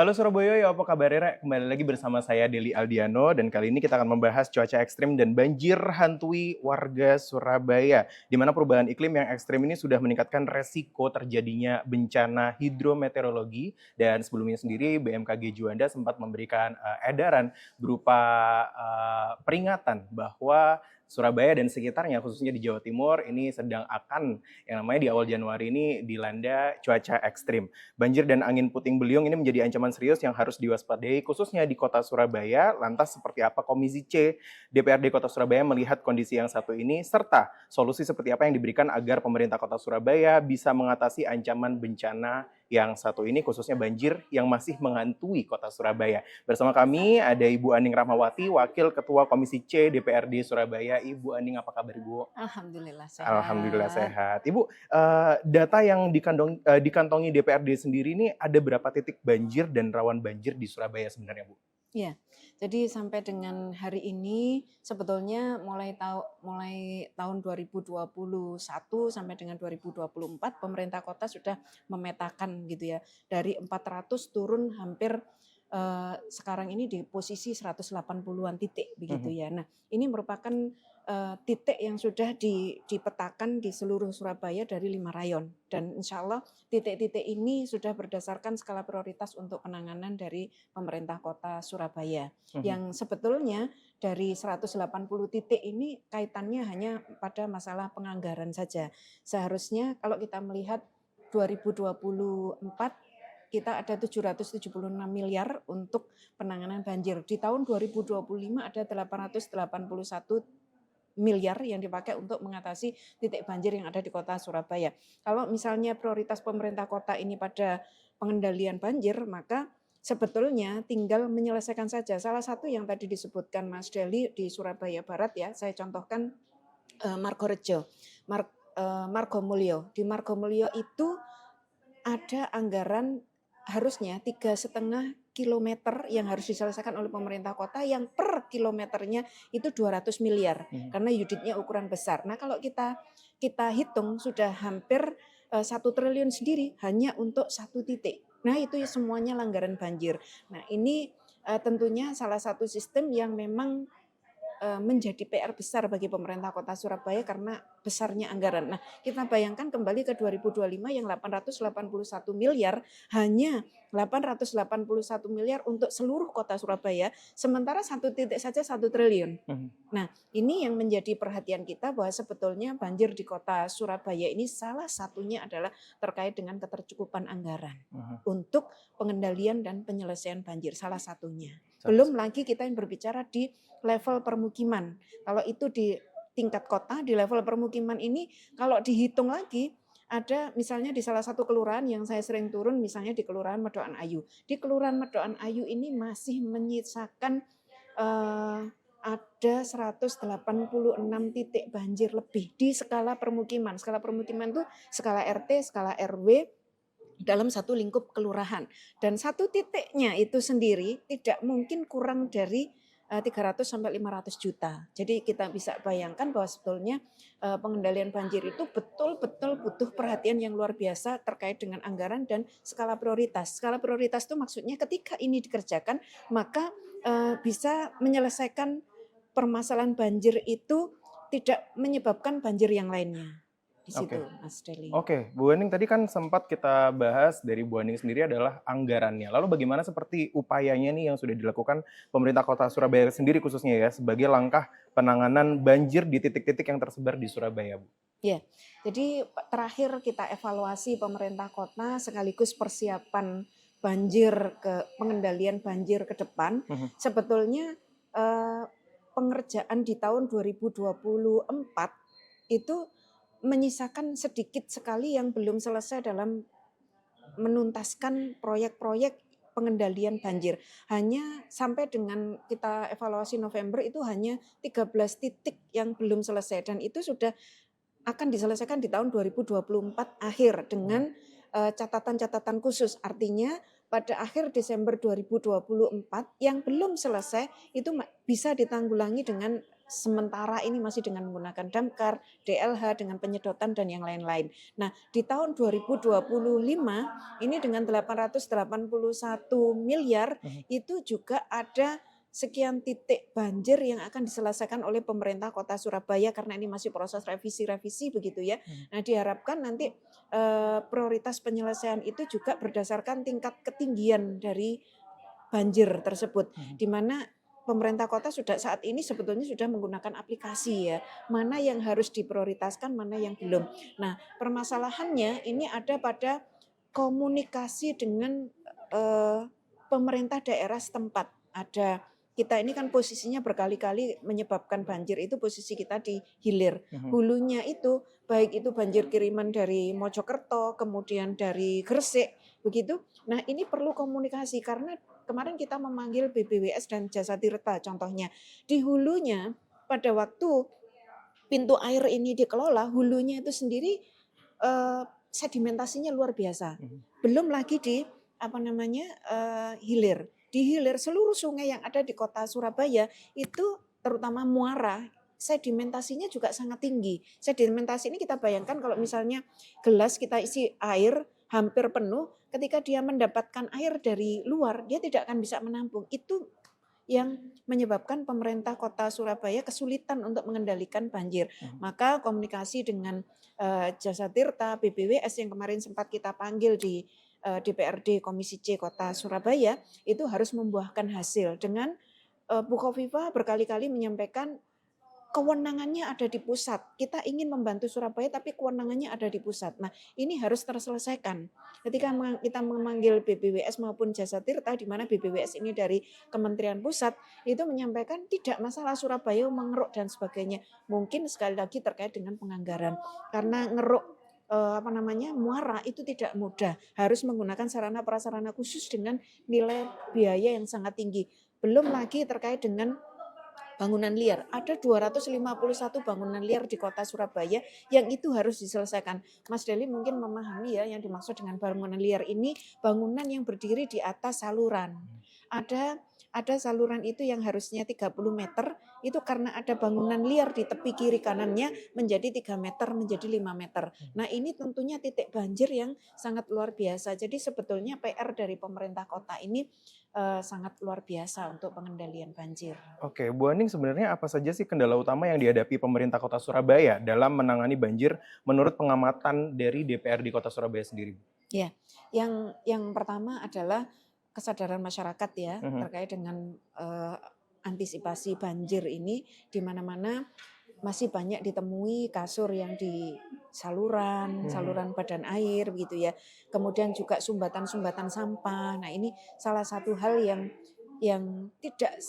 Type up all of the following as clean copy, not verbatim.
Halo Surabaya, ya apa kabar Rek? Kembali lagi bersama saya Deli Aldiano dan kali ini kita akan membahas cuaca ekstrim dan banjir hantui warga Surabaya. Di mana perubahan iklim yang ekstrim ini sudah meningkatkan resiko terjadinya bencana hidrometeorologi dan sebelumnya sendiri BMKG Juanda sempat memberikan edaran berupa peringatan bahwa Surabaya dan sekitarnya khususnya di Jawa Timur ini sedang akan yang namanya di awal Januari ini dilanda cuaca ekstrim. Banjir dan angin puting beliung ini menjadi ancaman serius yang harus diwaspadai khususnya di kota Surabaya. Lantas seperti apa Komisi C DPRD Kota Surabaya melihat kondisi yang satu ini serta solusi seperti apa yang diberikan agar pemerintah Kota Surabaya bisa mengatasi ancaman bencana yang satu ini khususnya banjir yang masih menghantui Kota Surabaya. Bersama kami ada Ibu Aning Rahmawati, Wakil Ketua Komisi C DPRD Surabaya. Ibu Aning, apa kabar Ibu? Alhamdulillah Alhamdulillah sehat. sehat. Ibu, data yang dikantongi DPRD sendiri ini ada berapa titik banjir dan rawan banjir di Surabaya sebenarnya, Bu? Ya, jadi sampai dengan hari ini sebetulnya mulai tahun 2021 sampai dengan 2024 pemerintah kota sudah memetakan gitu ya. Dari 400 turun hampir sekarang ini di posisi 180-an titik begitu Mhm. ya. Nah, ini merupakan titik yang sudah dipetakan di seluruh Surabaya dari 5 rayon dan insya Allah titik-titik ini sudah berdasarkan skala prioritas untuk penanganan dari pemerintah kota Surabaya. Mhm. Yang sebetulnya dari 180 titik ini kaitannya hanya pada masalah penganggaran saja. Seharusnya kalau kita melihat 2024 kita ada 776 miliar untuk penanganan banjir. Di tahun 2025 ada 881 miliar yang dipakai untuk mengatasi titik banjir yang ada di kota Surabaya. Kalau misalnya prioritas pemerintah kota ini pada pengendalian banjir, maka sebetulnya tinggal menyelesaikan saja. Salah satu yang tadi disebutkan Mas Deli di Surabaya Barat ya, saya contohkan Margorejo, Margomulyo. Di Margomulyo itu ada anggaran harusnya 3,5 kilometer yang harus diselesaikan oleh pemerintah kota yang per kilometernya itu 200 miliar Mhm. karena unitnya ukuran besar. Nah kalau kita hitung sudah hampir 1 triliun sendiri hanya untuk satu titik. Nah itu semuanya langgaran banjir. Nah ini tentunya salah satu sistem yang memang menjadi PR besar bagi pemerintah kota Surabaya karena besarnya anggaran. Nah, kita bayangkan kembali ke 2025 yang 881 miliar, hanya 881 miliar untuk seluruh kota Surabaya, sementara satu titik saja 1 triliun. Mhm. Nah, ini yang menjadi perhatian kita bahwa sebetulnya banjir di kota Surabaya ini salah satunya adalah terkait dengan ketercukupan anggaran Mhm. untuk pengendalian dan penyelesaian banjir, salah satunya. Salah Belum satu. lagi kita yang berbicara di level permukiman. Kalau itu di tingkat kota, di level permukiman ini kalau dihitung lagi ada misalnya di salah satu kelurahan yang saya sering turun misalnya di Kelurahan Medokan Ayu. Di Kelurahan Medokan Ayu ini masih menyisakan ada 186 titik banjir lebih di skala permukiman. Skala permukiman itu skala RT, skala RW dalam satu lingkup kelurahan. Dan satu titiknya itu sendiri tidak mungkin kurang dari 300 sampai 500 juta. Jadi kita bisa bayangkan bahwa sebetulnya pengendalian banjir itu betul-betul butuh perhatian yang luar biasa terkait dengan anggaran dan skala prioritas. Skala prioritas itu maksudnya ketika ini dikerjakan maka bisa menyelesaikan permasalahan banjir itu tidak menyebabkan banjir yang lainnya. Di situ, Oke. Mas Deli. Oke, Bu Aning tadi kan sempat kita bahas dari Bu Aning sendiri adalah anggarannya. Lalu bagaimana seperti upayanya nih yang sudah dilakukan pemerintah Kota Surabaya sendiri khususnya ya sebagai langkah penanganan banjir di titik-titik yang tersebar di Surabaya, Bu? Ya, jadi terakhir kita evaluasi pemerintah kota sekaligus persiapan banjir ke pengendalian banjir ke depan. Mhm. Sebetulnya eh, pengerjaan di tahun 2024 itu menyisakan sedikit sekali yang belum selesai dalam menuntaskan proyek-proyek pengendalian banjir. Hanya sampai dengan kita evaluasi November itu hanya 13 titik yang belum selesai dan itu sudah akan diselesaikan di tahun 2024 akhir Oh. dengan catatan-catatan khusus. Artinya pada akhir Desember 2024 yang belum selesai itu bisa ditanggulangi dengan sementara ini masih dengan menggunakan damkar, DLH dengan penyedotan dan yang lain-lain. Nah, di tahun 2025 ini dengan 881 miliar itu juga ada sekian titik banjir yang akan diselesaikan oleh pemerintah Kota Surabaya karena ini masih proses revisi begitu ya. Nah, diharapkan nanti prioritas penyelesaian itu juga berdasarkan tingkat ketinggian dari banjir tersebut, di mana pemerintah kota saat ini sebetulnya sudah menggunakan aplikasi ya, mana yang harus diprioritaskan, mana yang belum. Nah, permasalahannya ini ada pada komunikasi dengan pemerintah daerah setempat. Kita ini kan posisinya berkali-kali menyebabkan banjir, itu posisi kita di hilir. Hulunya itu baik itu banjir kiriman dari Mojokerto, kemudian dari Gresik, begitu. Nah, ini perlu komunikasi karena kemarin kita memanggil BBWS dan Jasa Tirta contohnya. Di hulunya pada waktu pintu air ini dikelola, hulunya itu sendiri sedimentasinya luar biasa. Belum lagi di hilir. Di hilir seluruh sungai yang ada di Kota Surabaya itu terutama muara sedimentasinya juga sangat tinggi. Sedimentasi ini kita bayangkan kalau misalnya gelas kita isi air hampir penuh, ketika dia mendapatkan air dari luar, dia tidak akan bisa menampung. Itu yang menyebabkan pemerintah Kota Surabaya kesulitan untuk mengendalikan banjir. Maka komunikasi dengan Jasa Tirta, BBWS yang kemarin sempat kita panggil di DPRD Komisi C Kota Surabaya itu harus membuahkan hasil dengan Bu Khofifah berkali-kali menyampaikan kewenangannya ada di pusat. Kita ingin membantu Surabaya tapi kewenangannya ada di pusat. Nah, ini harus terselesaikan. Ketika kita memanggil BBWS maupun Jasa Tirta di mana BBWS ini dari Kementerian Pusat itu menyampaikan tidak masalah Surabaya mengeruk dan sebagainya. Mungkin sekali lagi terkait dengan penganggaran. Karena ngeruk muara itu tidak mudah, harus menggunakan sarana prasarana khusus dengan nilai biaya yang sangat tinggi. Belum lagi terkait dengan bangunan liar. Ada 251 bangunan liar di Kota Surabaya yang itu harus diselesaikan. Mas Deli mungkin memahami ya yang dimaksud dengan bangunan liar ini bangunan yang berdiri di atas saluran. Ada saluran itu yang harusnya 30 meter, itu karena ada bangunan liar di tepi kiri kanannya menjadi 3 meter, menjadi 5 meter. Nah, ini tentunya titik banjir yang sangat luar biasa. Jadi sebetulnya PR dari pemerintah kota ini sangat luar biasa untuk pengendalian banjir. Oke, Bu Aning sebenarnya apa saja sih kendala utama yang dihadapi pemerintah Kota Surabaya dalam menangani banjir menurut pengamatan dari DPRD Kota Surabaya sendiri? Ya, yang pertama adalah kesadaran masyarakat ya terkait dengan antisipasi banjir ini di mana-mana masih banyak ditemui kasur yang di saluran badan air begitu ya. Kemudian juga sumbatan-sumbatan sampah. Nah, ini salah satu hal yang tidak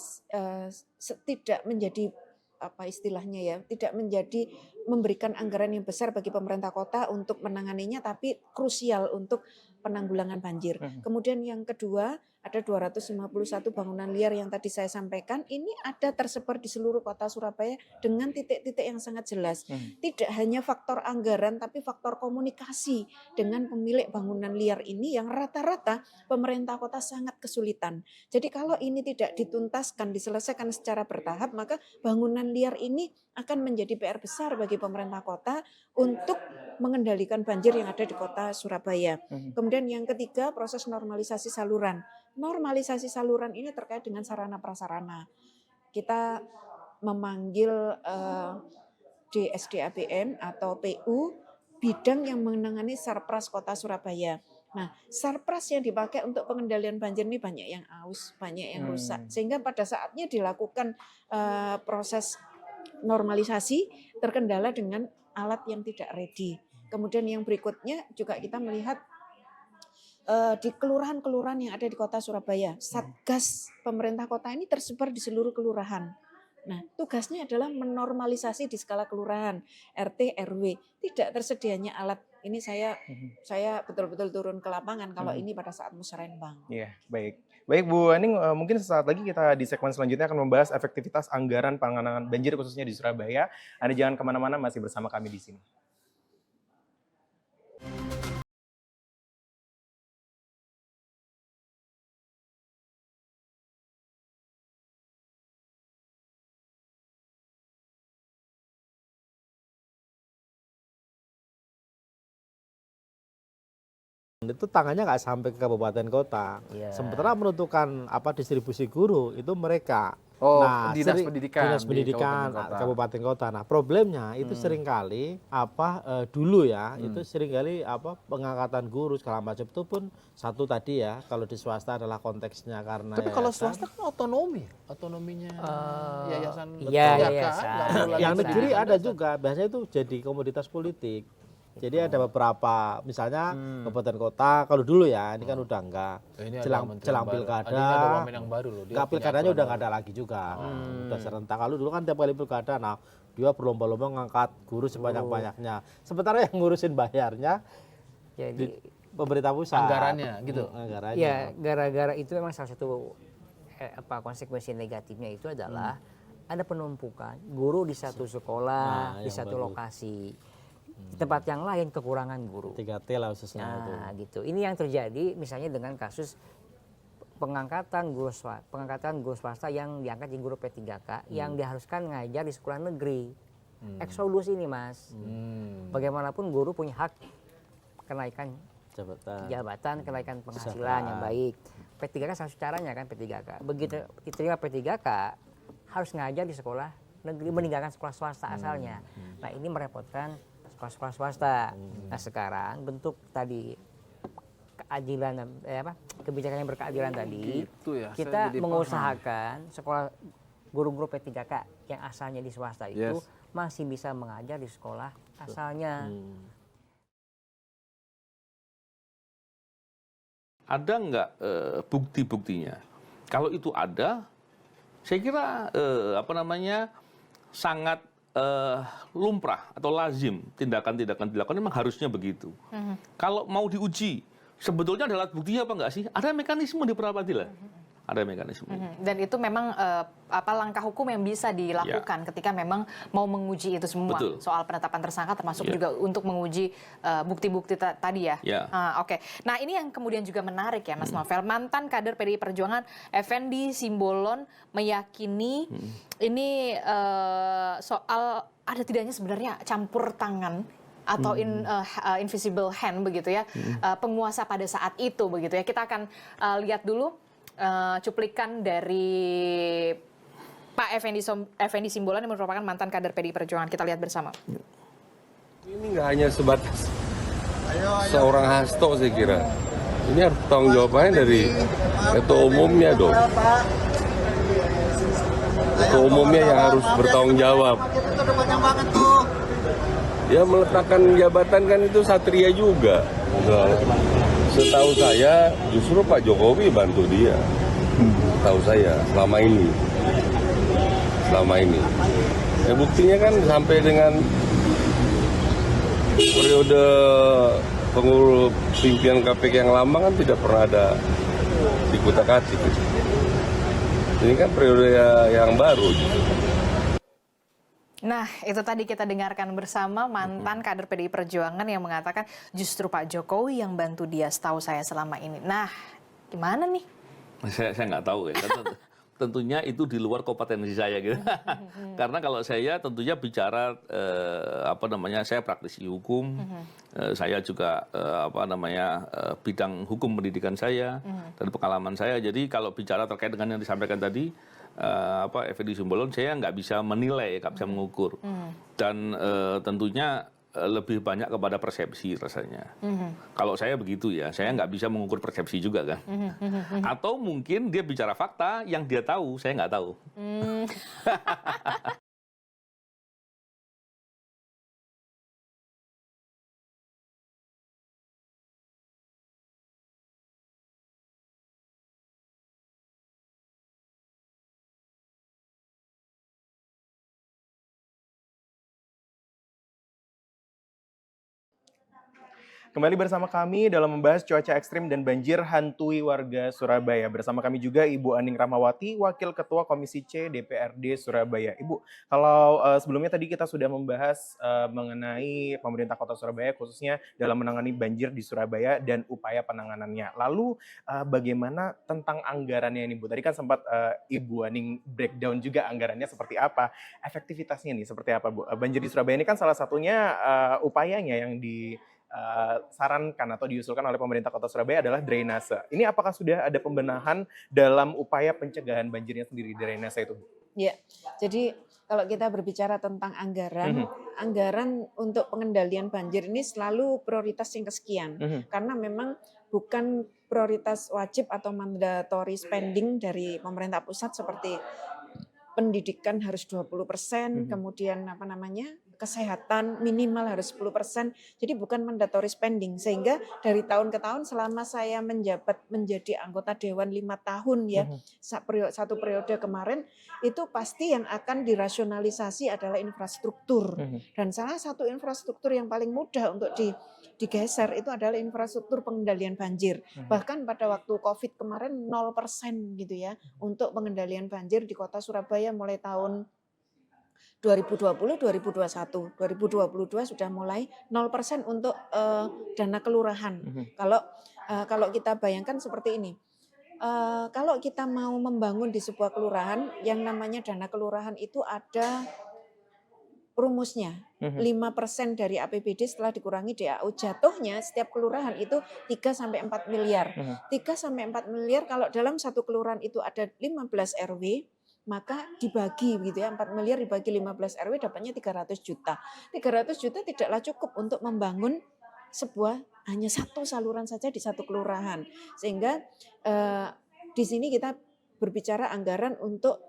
menjadi apa istilahnya ya, tidak menjadi memberikan anggaran yang besar bagi pemerintah kota untuk menanganinya, tapi krusial untuk penanggulangan banjir. Kemudian yang kedua, ada 251 bangunan liar yang tadi saya sampaikan, ini ada tersebar di seluruh kota Surabaya dengan titik-titik yang sangat jelas. Tidak hanya faktor anggaran, tapi faktor komunikasi dengan pemilik bangunan liar ini yang rata-rata pemerintah kota sangat kesulitan. Jadi kalau ini tidak dituntaskan, diselesaikan secara bertahap, maka bangunan liar ini akan menjadi PR besar bagi pemerintah kota untuk mengendalikan banjir yang ada di kota Surabaya. Kemudian yang ketiga, proses normalisasi saluran. Normalisasi saluran ini terkait dengan sarana prasarana. Kita memanggil DSDAPM atau PU bidang yang menangani Sarpras Kota Surabaya. Nah, Sarpras yang dipakai untuk pengendalian banjir ini banyak yang aus, banyak yang rusak. Sehingga pada saatnya dilakukan proses normalisasi terkendala dengan alat yang tidak ready. Kemudian yang berikutnya juga kita melihat di kelurahan-kelurahan yang ada di kota Surabaya, Satgas pemerintah kota ini tersebar di seluruh kelurahan. Nah, tugasnya adalah menormalisasi di skala kelurahan, RT, RW. Tidak tersedianya alat. Ini saya betul-betul turun ke lapangan kalau ini pada saat musyawarah. Iya, baik. Baik Bu Aning, mungkin sesaat lagi kita di segmen selanjutnya akan membahas efektivitas anggaran penanganan banjir khususnya di Surabaya. Anda jangan kemana-mana, masih bersama kami di sini. itu tangannya nggak sampai ke kabupaten kota. Iya. Sementara menentukan distribusi guru itu mereka. Oh, Nah, dinas pendidikan dinas di pendidikan kabupaten kota. kabupaten kota. Nah, problemnya itu seringkali dulu ya, itu seringkali pengangkatan guru segala macam itu pun satu tadi ya, kalau di swasta adalah konteksnya karena Tapi kalau yayasan. swasta kan otonominya yayasan iya, PTK, yayasan. nggak perlu lagi Yang negeri pendidikan ada dasar. juga, biasanya itu jadi komoditas politik. Jadi ada beberapa, misalnya kabupaten kota, kalau dulu ya, ini kan udah enggak. Ini ada Jelang menteri jelang yang baru. pilkada, Ini ada wamen yang baru loh. Dia enggak punya pilkadanya aturan udah nggak baru. ada lagi juga. Udah serentak. Kalau dulu kan tiap kali pilkada, nah dia berlomba-lomba ngangkat guru sebanyak-banyaknya. Sementara yang ngurusin bayarnya Jadi pemerintah pusat. Anggarannya gitu. Anggarannya. ya gara-gara itu memang salah satu konsekuensi negatifnya itu adalah ada penumpukan guru di satu sekolah, Nah, di yang satu bagus. lokasi. Di tempat yang lain kekurangan guru. 3T lah khususnya itu. Nah, gitu. Ini yang terjadi misalnya dengan kasus pengangkatan guru swasta yang diangkat di guru P3K yang diharuskan ngajar di sekolah negeri. Eksodus ini, Mas. Bagaimanapun guru punya hak kenaikan jabatan, kenaikan penghasilan yang baik. P3K salah satu caranya kan P3K. Begitu diterima P3K harus ngajar di sekolah negeri, meninggalkan sekolah swasta asalnya. Nah, ini merepotkan sekolah-sekolah swasta. Nah, sekarang bentuk tadi keadilan kebijakan yang berkeadilan tadi, Gitu ya, saya kita jadi mengusahakan sekolah guru-guru P3K yang asalnya di swasta itu Yes. masih bisa mengajar di sekolah asalnya. Ada nggak bukti-buktinya? Kalau itu ada, saya kira sangat lumrah atau lazim tindakan-tindakan dilakukan, memang harusnya begitu. Kalau mau diuji, sebetulnya ada alat buktinya apa enggak sih? Ada mekanisme di pra-peradilan. Ada mekanisme. Dan itu memang langkah hukum yang bisa dilakukan ketika memang mau menguji itu semua. Betul. Soal penetapan tersangka termasuk Ya. juga untuk menguji bukti-bukti tadi ya. Ya. Oke. Nah, ini yang kemudian juga menarik ya Mas Novel. Mantan kader PDI Perjuangan Effendi Simbolon meyakini ini soal ada tidaknya sebenarnya campur tangan atau invisible hand begitu ya, penguasa pada saat itu begitu ya. Kita akan lihat dulu cuplikan dari Pak Effendi Simbolon yang merupakan mantan kader PDI Perjuangan. Kita lihat bersama. Ini nggak hanya sebatas seorang Hasto, saya kira. Ini harus tanggung jawabannya dari ketua umumnya dong. Ketua umumnya yang harus bertanggung jawab. Ya, meletakkan jabatan kan itu satria juga. Setahu saya justru Pak Jokowi bantu dia. Setahu saya selama ini. Ya, buktinya kan sampai dengan periode pengurus pimpinan KPK yang lama kan tidak pernah ada dikutak-atik. Ini kan periode yang baru. Nah, itu tadi kita dengarkan bersama mantan kader PDI Perjuangan yang mengatakan justru Pak Jokowi yang bantu dia, setahu saya selama ini. Nah, gimana nih? Saya nggak tahu ya. Tentunya itu di luar kompetensi saya gitu. Karena kalau saya tentunya bicara saya praktisi hukum, saya juga bidang hukum pendidikan saya dan pengalaman saya. Jadi kalau bicara terkait dengan yang disampaikan tadi, Effendi Simbolon, saya nggak bisa menilai, nggak bisa mengukur. Dan tentunya lebih banyak kepada persepsi rasanya. Kalau saya begitu ya, saya nggak bisa mengukur persepsi juga kan. Atau mungkin dia bicara fakta yang dia tahu, saya nggak tahu. Kembali bersama kami dalam membahas cuaca ekstrim dan banjir hantui warga Surabaya. Bersama kami juga Ibu Aning Rahmawati, Wakil Ketua Komisi C DPRD Surabaya. Ibu, kalau sebelumnya tadi kita sudah membahas mengenai pemerintah Kota Surabaya khususnya dalam menangani banjir di Surabaya dan upaya penanganannya. Lalu bagaimana tentang anggarannya ini, Bu? Tadi kan sempat Ibu Aning breakdown juga anggarannya seperti apa, efektivitasnya nih seperti apa, Bu? Banjir di Surabaya ini kan salah satunya upayanya yang disarankan atau diusulkan oleh pemerintah Kota Surabaya adalah drainase. Ini apakah sudah ada pembenahan dalam upaya pencegahan banjirnya sendiri drainase itu? Ya, jadi kalau kita berbicara tentang anggaran, anggaran untuk pengendalian banjir ini selalu prioritas yang kesekian. Karena memang bukan prioritas wajib atau mandatory spending dari pemerintah pusat seperti pendidikan harus 20%, kemudian kesehatan minimal harus 10%. Jadi bukan mandatory spending, sehingga dari tahun ke tahun selama saya menjabat menjadi anggota dewan 5 tahun ya, satu periode kemarin, itu pasti yang akan dirasionalisasi adalah infrastruktur. Dan salah satu infrastruktur yang paling mudah untuk digeser itu adalah infrastruktur pengendalian banjir. Bahkan pada waktu Covid kemarin 0% gitu ya untuk pengendalian banjir di Kota Surabaya mulai tahun 2020, 2021, 2022 sudah mulai 0% untuk dana kelurahan. Kalau kita bayangkan seperti ini, kalau kita mau membangun di sebuah kelurahan, yang namanya dana kelurahan itu ada rumusnya. 5% dari APBD setelah dikurangi DAU, jatuhnya setiap kelurahan itu 3-4 miliar. 3-4 miliar kalau dalam satu kelurahan itu ada 15 RW, maka dibagi gitu ya, 4 miliar dibagi 15 RW dapatnya 300 juta. 300 juta tidaklah cukup untuk membangun hanya satu saluran saja di satu kelurahan. Sehingga di sini kita berbicara anggaran untuk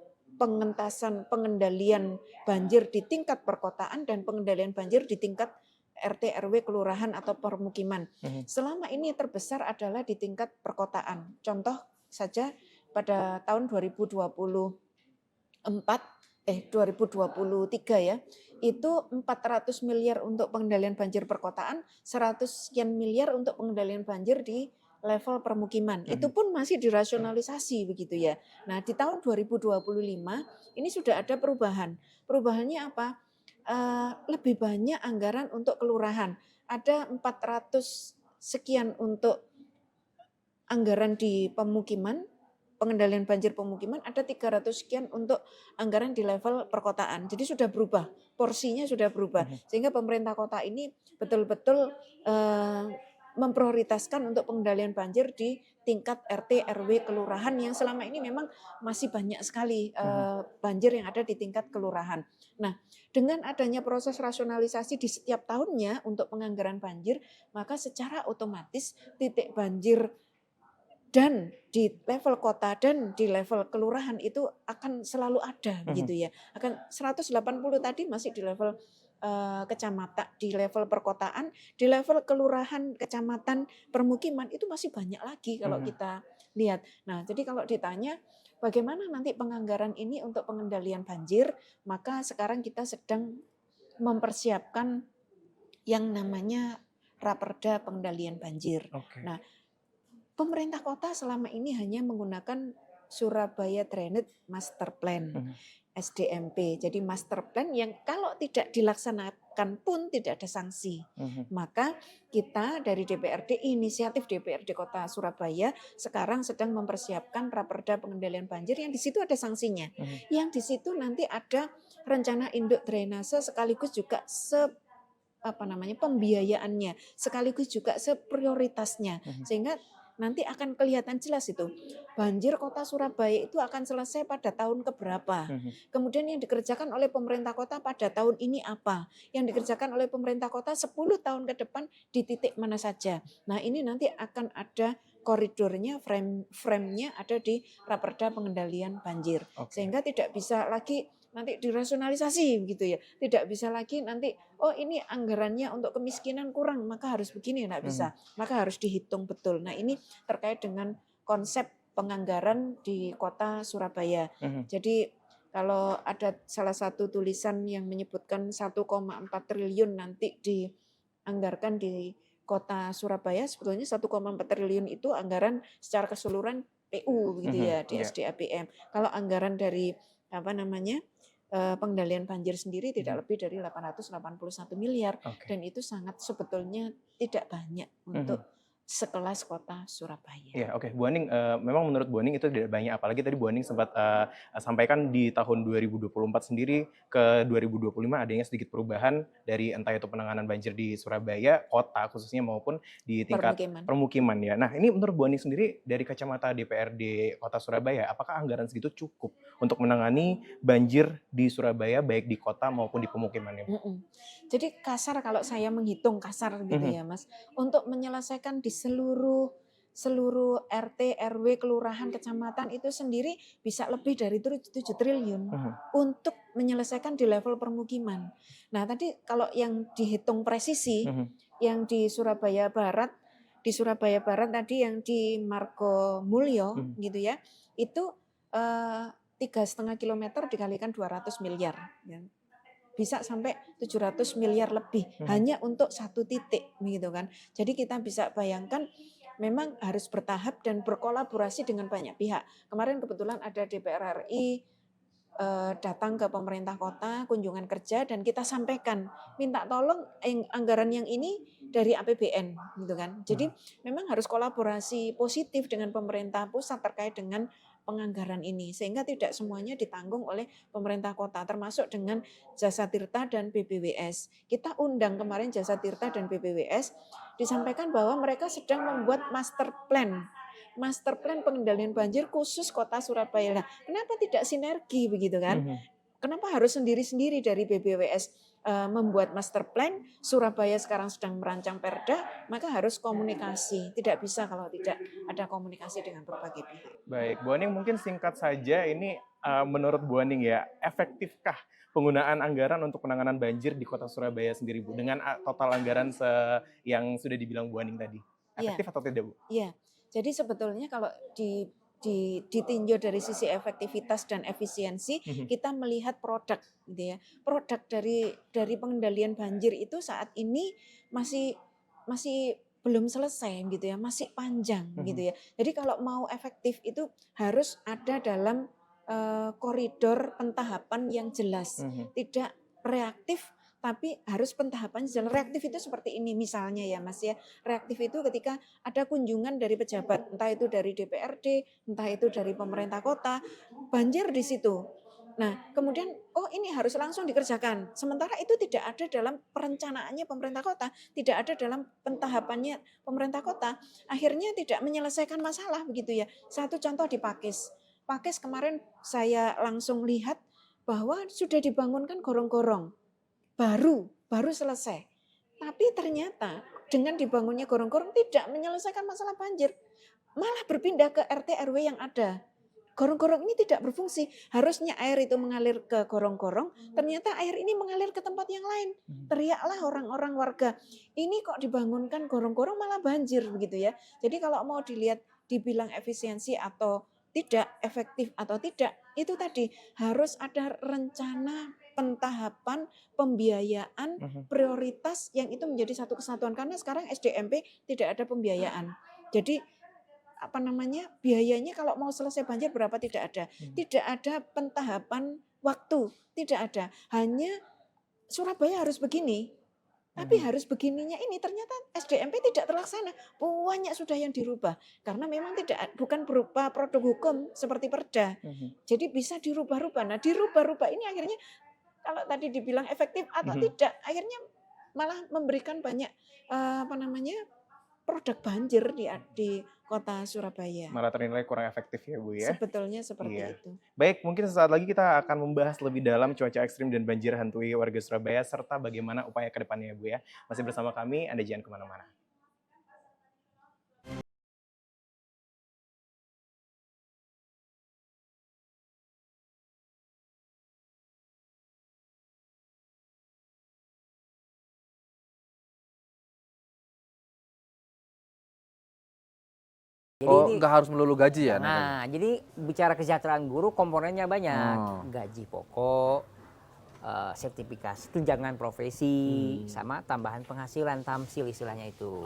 pengendalian banjir di tingkat perkotaan dan pengendalian banjir di tingkat RT, RW, kelurahan atau permukiman. Selama ini terbesar adalah di tingkat perkotaan. Contoh saja pada tahun 2023 ya, itu 400 miliar untuk pengendalian banjir perkotaan, 100 sekian miliar untuk pengendalian banjir di level permukiman. Itu pun masih dirasionalisasi begitu ya. Nah, di tahun 2025 ini sudah ada perubahan. Perubahannya apa? Lebih banyak anggaran untuk kelurahan. Ada 400 sekian untuk anggaran di pemukiman, pengendalian banjir pemukiman, ada 300 sekian untuk anggaran di level perkotaan. Jadi sudah berubah, porsinya sudah berubah. Sehingga pemerintah kota ini betul-betul memprioritaskan untuk pengendalian banjir di tingkat RT, RW, kelurahan yang selama ini memang masih banyak sekali banjir yang ada di tingkat kelurahan. Nah, dengan adanya proses rasionalisasi di setiap tahunnya untuk penganggaran banjir, maka secara otomatis titik banjir dan di level kota dan di level kelurahan itu akan selalu ada gitu ya. Akan 180 tadi masih di level kecamatan, di level perkotaan, di level kelurahan, kecamatan, permukiman itu masih banyak lagi kalau kita lihat. Nah, jadi kalau ditanya bagaimana nanti penganggaran ini untuk pengendalian banjir, maka sekarang kita sedang mempersiapkan yang namanya Raperda Pengendalian Banjir. Nah, pemerintah kota selama ini hanya menggunakan Surabaya Drainage Master Plan. SDMP. Jadi master plan yang kalau tidak dilaksanakan pun tidak ada sanksi. Maka kita dari DPRD, inisiatif DPRD Kota Surabaya sekarang sedang mempersiapkan Raperda Pengendalian Banjir yang di situ ada sanksinya. Yang di situ nanti ada rencana induk drainase sekaligus juga pembiayaannya, sekaligus juga seprioritasnya. Sehingga nanti akan kelihatan jelas itu. Banjir Kota Surabaya itu akan selesai pada tahun keberapa. Kemudian yang dikerjakan oleh pemerintah kota pada tahun ini apa. Yang dikerjakan oleh pemerintah kota 10 tahun ke depan di titik mana saja. Nah, ini nanti akan ada koridornya, frame-nya ada di Raperda Pengendalian Banjir. Sehingga tidak bisa lagi nanti dirasionalisasi gitu ya. Tidak bisa lagi nanti ini anggarannya untuk kemiskinan kurang maka harus begini, enggak bisa. Maka harus dihitung betul. Nah, ini terkait dengan konsep penganggaran di Kota Surabaya. Jadi kalau ada salah satu tulisan yang menyebutkan 1,4 triliun nanti dianggarkan di Kota Surabaya, sebetulnya 1,4 triliun itu anggaran secara keseluruhan PU gitu ya di SDAPM. Kalau anggaran dari pengendalian banjir sendiri tidak lebih dari 881 miliar dan itu sangat sebetulnya tidak banyak untuk sekelas kota Surabaya. Iya, oke. Bu Aning, memang menurut Bu Aning itu tidak banyak, apalagi tadi Bu Aning sempat sampaikan di tahun 2024 sendiri ke 2025 adanya sedikit perubahan dari entah itu penanganan banjir di Surabaya, kota khususnya maupun di tingkat permukiman ya. Nah, ini menurut Bu Aning sendiri dari kacamata DPRD Kota Surabaya, apakah anggaran segitu cukup untuk menangani banjir di Surabaya baik di kota maupun di pemukimannya? Jadi kasar kalau saya menghitung kasar gitu ya Mas, untuk menyelesaikan di seluruh RT, RW, kelurahan, kecamatan itu sendiri bisa lebih dari 7 triliun untuk menyelesaikan di level permukiman. Nah tadi kalau yang dihitung presisi, yang di Surabaya Barat tadi yang di Margo Mulyo gitu ya, itu 3,5 kilometer dikalikan 200 miliar. Ya. Bisa sampai 700 miliar lebih hanya untuk satu titik gitu kan. Jadi kita bisa bayangkan memang harus bertahap dan berkolaborasi dengan banyak pihak. Kemarin kebetulan ada DPR RI datang ke pemerintah kota kunjungan kerja dan kita sampaikan minta tolong anggaran yang ini dari APBN gitu kan. Jadi memang harus kolaborasi positif dengan pemerintah pusat terkait dengan penganggaran ini sehingga tidak semuanya ditanggung oleh pemerintah kota termasuk dengan Jasa Tirta dan BPWS. Kita undang kemarin Jasa Tirta dan BPWS disampaikan bahwa mereka sedang membuat master plan pengendalian banjir khusus kota Surabaya. Nah, kenapa tidak sinergi begitu kan? Kenapa harus sendiri-sendiri dari BPWS membuat master plan, Surabaya sekarang sedang merancang perda, maka harus komunikasi. Tidak bisa kalau tidak ada komunikasi dengan berbagai pihak. Baik, Bu Aning mungkin singkat saja ini menurut Bu Aning ya, efektifkah penggunaan anggaran untuk penanganan banjir di kota Surabaya sendiri Bu? Dengan total anggaran yang sudah dibilang Bu Aning tadi. Efektif atau tidak Bu? Iya, jadi sebetulnya kalau ditinjau dari sisi efektivitas dan efisiensi, kita melihat produk gitu ya. Produk dari pengendalian banjir itu saat ini masih belum selesai gitu ya, masih panjang gitu ya. Jadi kalau mau efektif itu harus ada dalam koridor pentahapan yang jelas. Tidak reaktif tapi harus pentahapan jalan. Reaktif itu seperti ini misalnya ya Mas ya. Reaktif itu ketika ada kunjungan dari pejabat, entah itu dari DPRD, entah itu dari pemerintah kota, banjir di situ. Nah, kemudian ini harus langsung dikerjakan. Sementara itu tidak ada dalam perencanaannya pemerintah kota, tidak ada dalam pentahapannya pemerintah kota. Akhirnya tidak menyelesaikan masalah begitu ya. Satu contoh di Pakis. Pakis kemarin saya langsung lihat bahwa sudah dibangunkan gorong-gorong. Baru selesai. Tapi ternyata dengan dibangunnya gorong-gorong tidak menyelesaikan masalah banjir. Malah berpindah ke RT RW yang ada. Gorong-gorong ini tidak berfungsi. Harusnya air itu mengalir ke gorong-gorong, ternyata air ini mengalir ke tempat yang lain. Teriaklah orang-orang warga. Ini kok dibangunkan gorong-gorong malah banjir begitu ya. Jadi kalau mau dibilang efisiensi atau tidak, efektif atau tidak, itu tadi harus ada rencana pentahapan, pembiayaan, prioritas yang itu menjadi satu kesatuan. Karena sekarang SDMP tidak ada pembiayaan. Jadi biayanya kalau mau selesai banjir berapa tidak ada. Tidak ada pentahapan waktu, tidak ada. Hanya Surabaya harus begini. Tapi harus begininya ini ternyata SDMP tidak terlaksana. Banyak sudah yang dirubah karena memang bukan berupa produk hukum seperti perda. Jadi bisa dirubah-rubah. Nah, dirubah-rubah ini akhirnya kalau tadi dibilang efektif atau tidak, akhirnya malah memberikan banyak produk banjir di kota Surabaya. Malah ternilai kurang efektif ya Bu ya. Sebetulnya seperti itu. Baik, mungkin sesaat lagi kita akan membahas lebih dalam cuaca ekstrim dan banjir hantui warga Surabaya serta bagaimana upaya ke depannya ya Bu ya. Masih bersama kami, Anda jangan kemana-mana. Nggak harus melulu gaji ya? Nah, jadi bicara kesejahteraan guru komponennya banyak. Gaji pokok, sertifikasi, tunjangan profesi, sama tambahan penghasilan, tamsil istilahnya itu.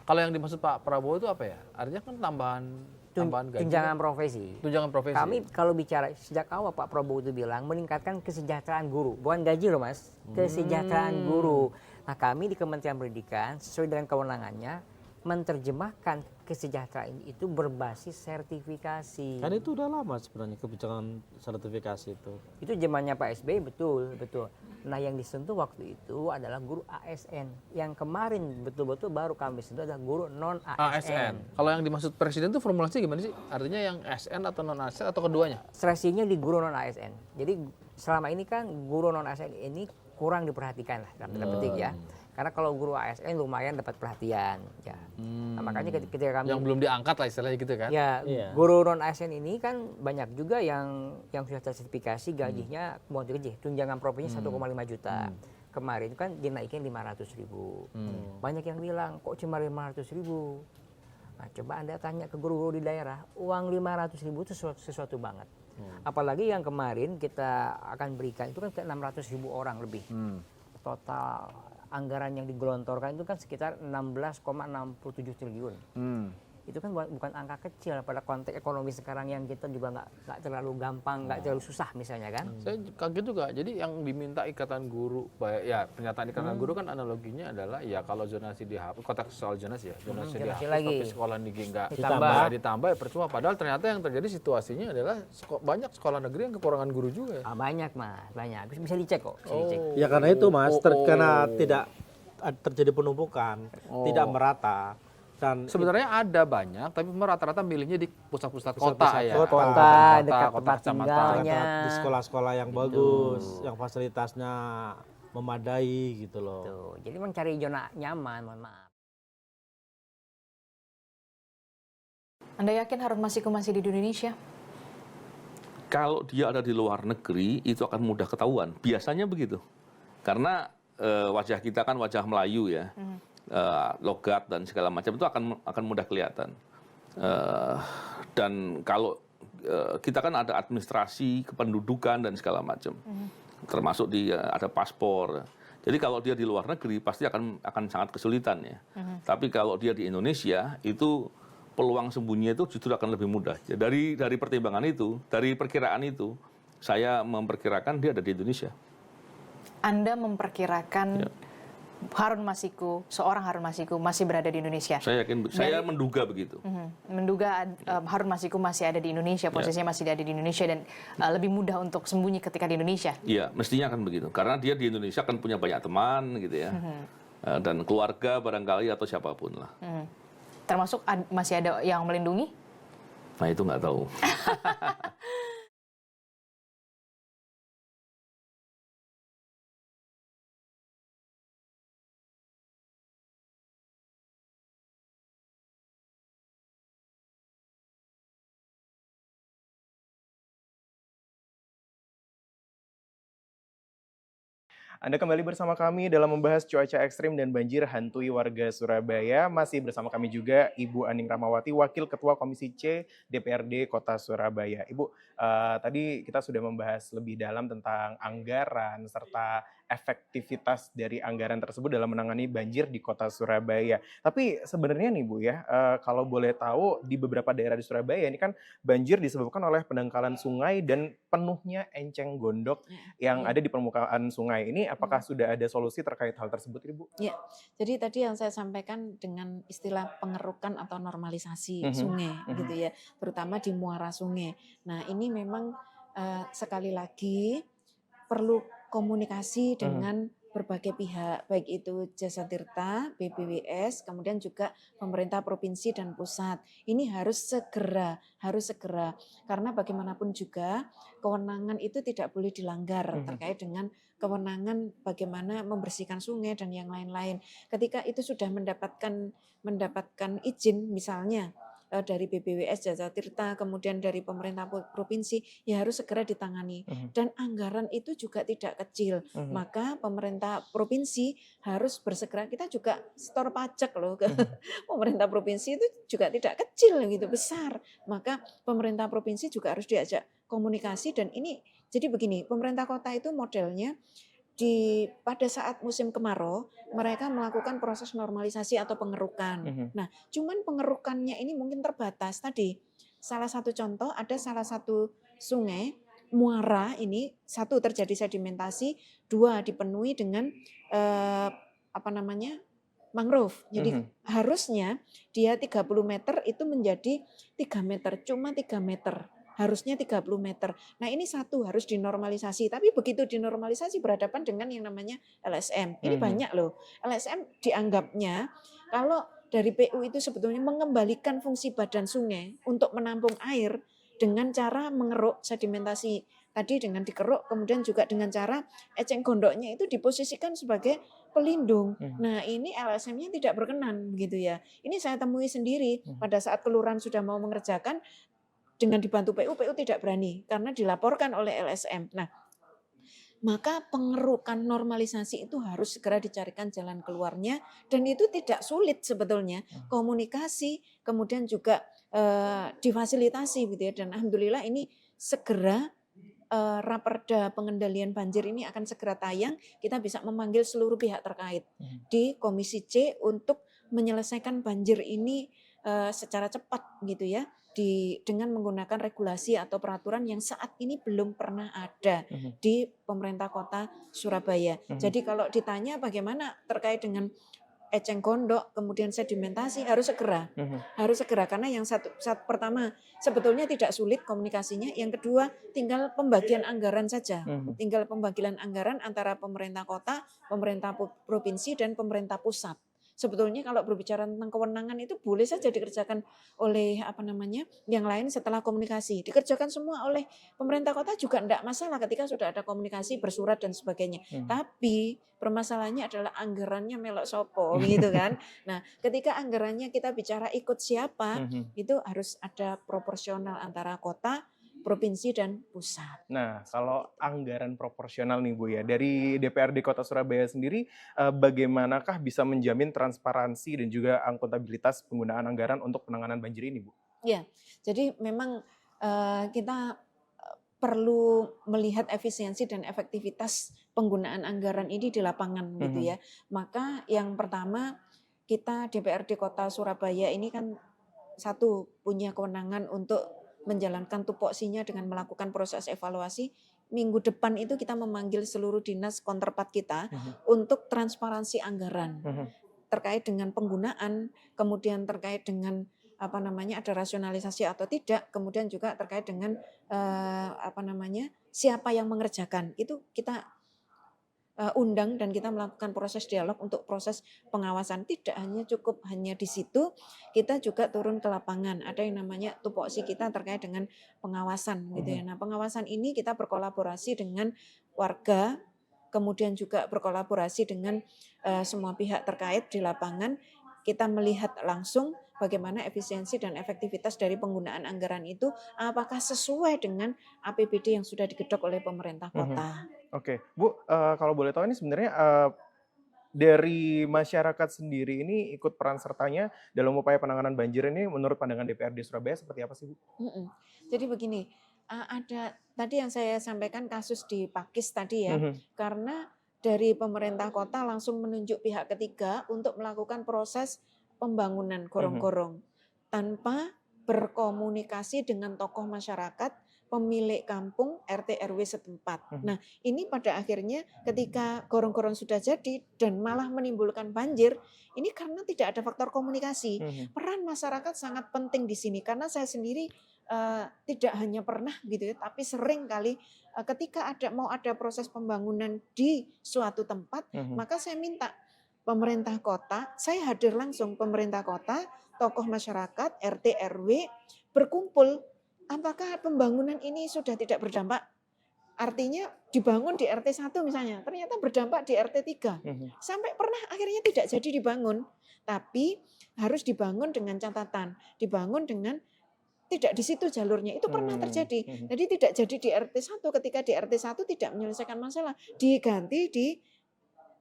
Kalau yang dimaksud Pak Prabowo itu apa ya? Artinya kan tambahan gaji. Tunjangan profesi. Tunjangan profesi. Kami kalau bicara sejak awal Pak Prabowo itu bilang meningkatkan kesejahteraan guru. Bukan gaji loh Mas, kesejahteraan guru. Nah kami di Kementerian Pendidikan sesuai dengan kewenangannya menerjemahkan kesejahteraan itu berbasis sertifikasi. Kan itu udah lama sebenarnya kebijakan sertifikasi itu. Itu zamannya Pak SBY, betul. Nah, yang disentuh waktu itu adalah guru ASN. Yang kemarin betul-betul baru kami sentuh adalah guru non ASN. Kalau yang dimaksud presiden itu formulasinya gimana sih? Artinya yang ASN atau non ASN atau keduanya? Stresinya di guru non ASN. Jadi selama ini kan guru non ASN ini kurang diperhatikan lah dalam tanda petik ya. Karena kalau guru ASN lumayan dapat perhatian ya. Nah, makanya ketika kami Yang belum diangkat lah istilahnya gitu kan? ya Iya. guru non ASN ini kan banyak juga yang sudah tersertifikasi gajinya mau gaji tunjangan profesinya 1,5 juta. Kemarin kan dinaikin 500.000. Banyak yang bilang kok cuma 500.000. Nah, coba Anda tanya ke guru-guru di daerah, uang 500.000 itu sesuatu banget. Apalagi yang kemarin kita akan berikan itu kan ke 600.000 orang lebih. Total anggaran yang digelontorkan itu kan sekitar 16,67 triliun. Itu kan bukan angka kecil pada konteks ekonomi sekarang yang kita juga nggak terlalu gampang, nggak terlalu susah misalnya kan. Saya kaget juga. Jadi yang diminta ikatan guru, ya pernyataan ikatan guru kan analoginya adalah ya kalau zonasi dihapus, konteks soal zonasi ya, zonasi zonasi dihapus lagi. tapi sekolah negeri nggak Ditambah. ya percuma. Padahal ternyata yang terjadi situasinya adalah banyak sekolah negeri yang kekurangan guru juga ya. Banyak Mas, banyak. Bisa dicek kok. Bisa dicek. Ya karena itu Mas, karena tidak terjadi penumpukan, tidak merata. Dan Sebenarnya ada banyak, tapi rata-rata milihnya di pusat-pusat kota ya. Kota, dekat tempat kecamatan. tinggalnya. di sekolah-sekolah yang bagus, yang fasilitasnya memadai gitu loh. Tuh, jadi mencari zona nyaman, mohon maaf. Anda yakin Harun Masiku masih di Indonesia? Kalau dia ada di luar negeri, itu akan mudah ketahuan. Biasanya begitu. Karena wajah kita kan wajah Melayu ya. Logat dan segala macam itu akan mudah kelihatan. Dan kalau kita kan ada administrasi kependudukan dan segala macam, termasuk ada paspor. Jadi kalau dia di luar negeri pasti akan sangat kesulitan ya. Tapi kalau dia di Indonesia itu peluang sembunyinya itu justru akan lebih mudah. Ya, dari pertimbangan itu, dari perkiraan itu, saya memperkirakan dia ada di Indonesia. Anda memperkirakan Harun Masiku, seorang Harun Masiku masih berada di Indonesia? Saya menduga begitu. Menduga Harun Masiku masih ada di Indonesia, posisinya masih ada di Indonesia dan lebih mudah untuk sembunyi ketika di Indonesia. Iya, mestinya akan begitu. Karena dia di Indonesia kan punya banyak teman gitu ya. Dan keluarga barangkali atau siapapun lah. Termasuk masih ada yang melindungi? Nah itu nggak tahu. Anda kembali bersama kami dalam membahas cuaca ekstrim dan banjir hantui warga Surabaya. Masih bersama kami juga Ibu Aning Ramawati, Wakil Ketua Komisi C DPRD Kota Surabaya. Ibu, tadi kita sudah membahas lebih dalam tentang anggaran serta efektivitas dari anggaran tersebut dalam menangani banjir di Kota Surabaya. Tapi sebenarnya nih Bu ya, kalau boleh tahu di beberapa daerah di Surabaya ini kan banjir disebabkan oleh pendangkalan sungai dan penuhnya enceng gondok yang ada di permukaan sungai. Ini apakah sudah ada solusi terkait hal tersebut, Ibu? Ya, jadi tadi yang saya sampaikan dengan istilah pengerukan atau normalisasi sungai, gitu ya, terutama di muara sungai. Nah, ini memang sekali lagi perlu komunikasi dengan berbagai pihak, baik itu Jasa Tirta, BPWS, kemudian juga pemerintah provinsi dan pusat. Ini harus segera, karena bagaimanapun juga kewenangan itu tidak boleh dilanggar terkait dengan kewenangan bagaimana membersihkan sungai dan yang lain-lain. Ketika itu sudah mendapatkan izin misalnya dari BPWS, Jasa Tirta, kemudian dari pemerintah provinsi, ya harus segera ditangani. Dan anggaran itu juga tidak kecil. Maka pemerintah provinsi harus bersegera. Kita juga setor pajak loh ke pemerintah provinsi, itu juga tidak kecil gitu, besar. Maka pemerintah provinsi juga harus diajak komunikasi. Dan ini jadi begini, pemerintah kota itu modelnya pada saat musim kemarau mereka melakukan proses normalisasi atau pengerukan. Nah, cuman pengerukannya ini mungkin terbatas tadi. Salah satu contoh, ada salah satu sungai muara ini, satu terjadi sedimentasi, dua dipenuhi dengan mangrove. Jadi harusnya dia 30 meter itu menjadi 3 meter, cuma 3 meter. Harusnya 30 meter. Nah ini satu harus dinormalisasi. Tapi begitu dinormalisasi berhadapan dengan yang namanya LSM. Ini banyak loh. LSM dianggapnya kalau dari PU itu sebetulnya mengembalikan fungsi badan sungai untuk menampung air dengan cara mengeruk sedimentasi tadi dengan dikeruk, kemudian juga dengan cara eceng gondoknya itu diposisikan sebagai pelindung. Nah ini LSM-nya tidak berkenan begitu ya. Ini saya temui sendiri pada saat kelurahan sudah mau mengerjakan dengan dibantu PU, PU tidak berani karena dilaporkan oleh LSM. Nah maka pengerukan normalisasi itu harus segera dicarikan jalan keluarnya dan itu tidak sulit sebetulnya. Komunikasi kemudian juga difasilitasi gitu ya dan alhamdulillah ini segera Raperda pengendalian banjir ini akan segera tayang, kita bisa memanggil seluruh pihak terkait di Komisi C untuk menyelesaikan banjir ini secara cepat gitu ya, dengan menggunakan regulasi atau peraturan yang saat ini belum pernah ada di pemerintah kota Surabaya. Jadi kalau ditanya bagaimana terkait dengan eceng gondok, kemudian sedimentasi harus segera, karena yang satu pertama sebetulnya tidak sulit komunikasinya, yang kedua tinggal pembagian anggaran saja, tinggal pembagian anggaran antara pemerintah kota, pemerintah provinsi dan pemerintah pusat. Sebetulnya kalau berbicara tentang kewenangan itu boleh saja dikerjakan oleh yang lain setelah komunikasi. Dikerjakan semua oleh pemerintah kota juga tidak masalah ketika sudah ada komunikasi bersurat dan sebagainya. Tapi permasalahannya adalah anggarannya melok sopo gitu kan. Nah, ketika anggarannya kita bicara ikut siapa, itu harus ada proporsional antara kota, provinsi dan pusat. Nah, kalau anggaran proporsional nih Bu ya, dari DPRD Kota Surabaya sendiri, bagaimanakah bisa menjamin transparansi dan juga akuntabilitas penggunaan anggaran untuk penanganan banjir ini Bu? Ya, jadi memang kita perlu melihat efisiensi dan efektivitas penggunaan anggaran ini di lapangan gitu ya. Maka yang pertama kita DPRD Kota Surabaya ini kan satu punya kewenangan untuk menjalankan tupoksinya dengan melakukan proses evaluasi. Minggu depan itu kita memanggil seluruh dinas counterpart kita untuk transparansi anggaran terkait dengan penggunaan, kemudian terkait dengan ada rasionalisasi atau tidak, kemudian juga terkait dengan siapa yang mengerjakan. Itu kita undang dan kita melakukan proses dialog untuk proses pengawasan. Tidak hanya cukup hanya di situ, kita juga turun ke lapangan. Ada yang namanya tupoksi kita terkait dengan pengawasan gitu ya. Nah, pengawasan ini kita berkolaborasi dengan warga, kemudian juga berkolaborasi dengan semua pihak terkait di lapangan. Kita melihat langsung bagaimana efisiensi dan efektivitas dari penggunaan anggaran itu, apakah sesuai dengan APBD yang sudah digedok oleh pemerintah kota. Oke, Bu, kalau boleh tahu ini sebenarnya dari masyarakat sendiri ini ikut peran sertanya dalam upaya penanganan banjir ini menurut pandangan DPRD Surabaya seperti apa sih Bu? Jadi begini, ada tadi yang saya sampaikan kasus di Pakis tadi ya, karena dari pemerintah kota langsung menunjuk pihak ketiga untuk melakukan proses pembangunan gorong-gorong tanpa berkomunikasi dengan tokoh masyarakat, pemilik kampung, RT RW setempat. Nah, ini pada akhirnya ketika gorong-gorong sudah jadi dan malah menimbulkan banjir, ini karena tidak ada faktor komunikasi. Peran masyarakat sangat penting di sini karena saya sendiri tidak hanya pernah gitu ya, tapi sering kali ketika mau ada proses pembangunan di suatu tempat, maka saya minta pemerintah kota, saya hadir langsung pemerintah kota, tokoh masyarakat, RT RW berkumpul. Apakah pembangunan ini sudah tidak berdampak? Artinya dibangun di RT 1 misalnya, ternyata berdampak di RT 3. Sampai pernah akhirnya tidak jadi dibangun. Tapi harus dibangun dengan catatan, dibangun dengan tidak di situ jalurnya. Itu pernah terjadi. Jadi tidak jadi di RT 1 ketika di RT 1 tidak menyelesaikan masalah, diganti di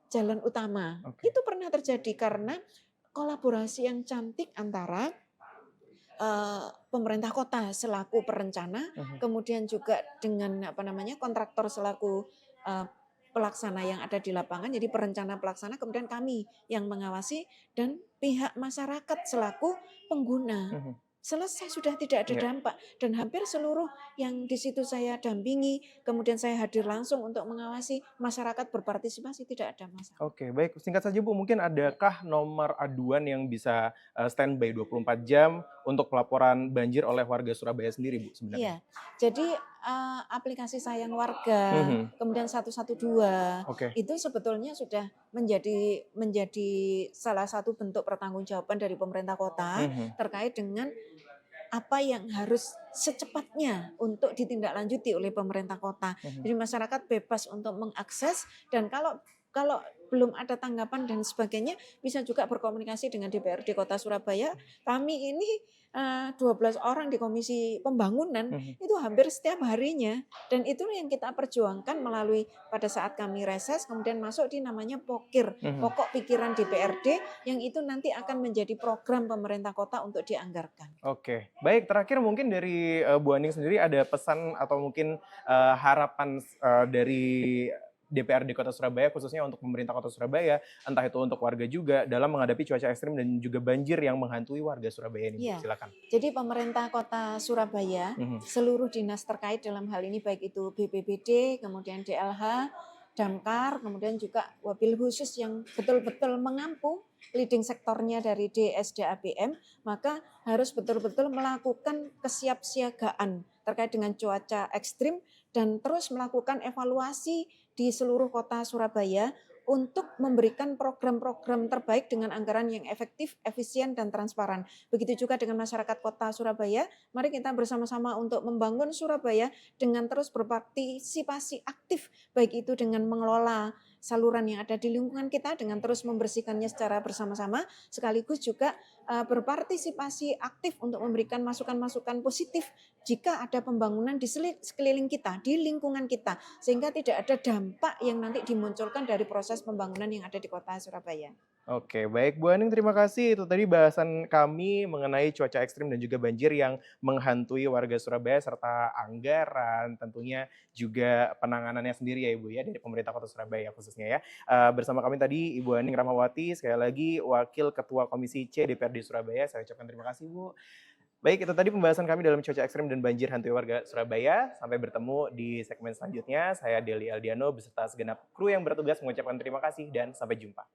jalan utama. Itu pernah terjadi karena kolaborasi yang cantik antara pemerintah kota selaku perencana, kemudian juga dengan kontraktor selaku pelaksana yang ada di lapangan, jadi perencana pelaksana, kemudian kami yang mengawasi dan pihak masyarakat selaku pengguna. selesai, sudah tidak ada Ya. dampak. Dan hampir seluruh yang di situ saya dampingi, kemudian saya hadir langsung untuk mengawasi, masyarakat berpartisipasi, tidak ada masalah. Oke, baik. Singkat saja Bu, mungkin adakah nomor aduan yang bisa standby 24 jam untuk pelaporan banjir oleh warga Surabaya sendiri Bu sebenarnya? Iya, jadi aplikasi Sayang Warga, Mhm. kemudian 112 Oke. itu sebetulnya sudah menjadi salah satu bentuk pertanggungjawaban dari pemerintah kota Mhm. terkait dengan apa yang harus secepatnya untuk ditindaklanjuti oleh pemerintah kota. Mhm. Jadi masyarakat bebas untuk mengakses, dan kalau belum ada tanggapan dan sebagainya, bisa juga berkomunikasi dengan DPRD Kota Surabaya. Kami ini 12 orang di Komisi Pembangunan Mhm. itu hampir setiap harinya, dan itu yang kita perjuangkan melalui pada saat kami reses kemudian masuk di namanya POKIR, Mhm. Pokok Pikiran DPRD, yang itu nanti akan menjadi program pemerintah kota untuk dianggarkan. Oke, baik. Terakhir mungkin dari Bu Aning sendiri ada pesan atau mungkin harapan dari DPRD Kota Surabaya khususnya untuk pemerintah Kota Surabaya, entah itu untuk warga juga dalam menghadapi cuaca ekstrim dan juga banjir yang menghantui warga Surabaya ini. Bu. Iya. Silakan. Jadi pemerintah Kota Surabaya, Mhm. seluruh dinas terkait dalam hal ini baik itu BPBD, kemudian DLH, Damkar, kemudian juga wabil khusus yang betul-betul mengampu leading sektornya dari DSDABM, maka harus betul-betul melakukan kesiapsiagaan terkait dengan cuaca ekstrim dan terus melakukan evaluasi di seluruh kota Surabaya untuk memberikan program-program terbaik dengan anggaran yang efektif, efisien, dan transparan. Begitu juga dengan masyarakat kota Surabaya, mari kita bersama-sama untuk membangun Surabaya dengan terus berpartisipasi aktif, baik itu dengan mengelola saluran yang ada di lingkungan kita, dengan terus membersihkannya secara bersama-sama, sekaligus juga berpartisipasi aktif untuk memberikan masukan-masukan positif jika ada pembangunan di sekeliling kita, di lingkungan kita, sehingga tidak ada dampak yang nanti dimunculkan dari proses pembangunan yang ada di kota Surabaya. Oke, baik Bu Aning, terima kasih. Itu tadi bahasan kami mengenai cuaca ekstrim dan juga banjir yang menghantui warga Surabaya serta anggaran, tentunya juga penanganannya sendiri ya Ibu ya dari pemerintah Kota Surabaya khususnya ya. Bersama kami tadi Ibu Aning Rahmawati, sekali lagi Wakil Ketua Komisi C DPRD Surabaya. Saya ucapkan terima kasih Bu. Baik, itu tadi pembahasan kami dalam cuaca ekstrim dan banjir hantui warga Surabaya. Sampai bertemu di segmen selanjutnya. Saya Deli Aldiano beserta segenap kru yang bertugas mengucapkan terima kasih dan sampai jumpa.